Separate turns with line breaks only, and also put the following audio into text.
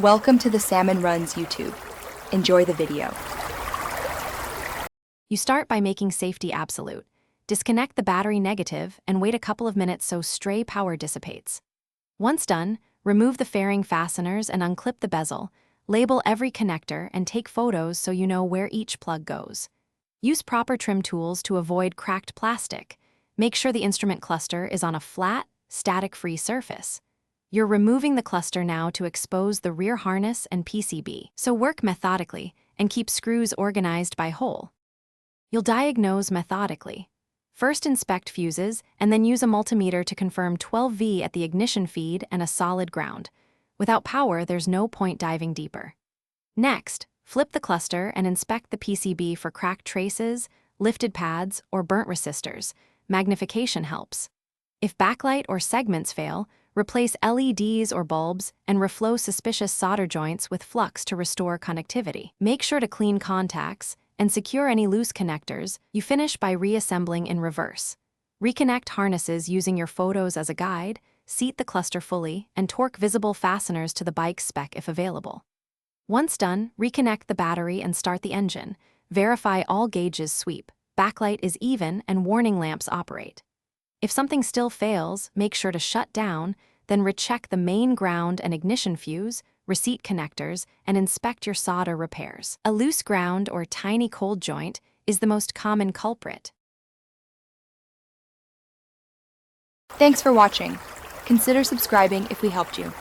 Welcome to the Salmon Runs YouTube. Enjoy the video.
You start by making safety absolute. Disconnect the battery negative and wait a couple of minutes so stray power dissipates. Once done, remove the fairing fasteners and unclip the bezel. Label every connector and take photos so you know where each plug goes. Use proper trim tools to avoid cracked plastic. Make sure the instrument cluster is on a flat, static-free surface. You're removing the cluster now to expose the rear harness and PCB, so work methodically and keep screws organized by hole. You'll diagnose methodically. First inspect fuses and then use a multimeter to confirm 12V at the ignition feed and a solid ground. Without power, there's no point diving deeper. Next, flip the cluster and inspect the PCB for cracked traces, lifted pads, or burnt resistors. Magnification helps. If backlight or segments fail, replace LEDs or bulbs and reflow suspicious solder joints with flux to restore conductivity. Make sure to clean contacts and secure any loose connectors. You finish by reassembling in reverse. Reconnect harnesses using your photos as a guide, seat the cluster fully, and torque visible fasteners to the bike spec if available. Once done, reconnect the battery and start the engine. Verify all gauges sweep, backlight is even, and warning lamps operate. If something still fails, make sure to shut down, then recheck the main ground and ignition fuse, receipt connectors, and inspect your solder repairs. A loose ground or tiny cold joint is the most common culprit.
Thanks for watching. Consider subscribing if we helped you.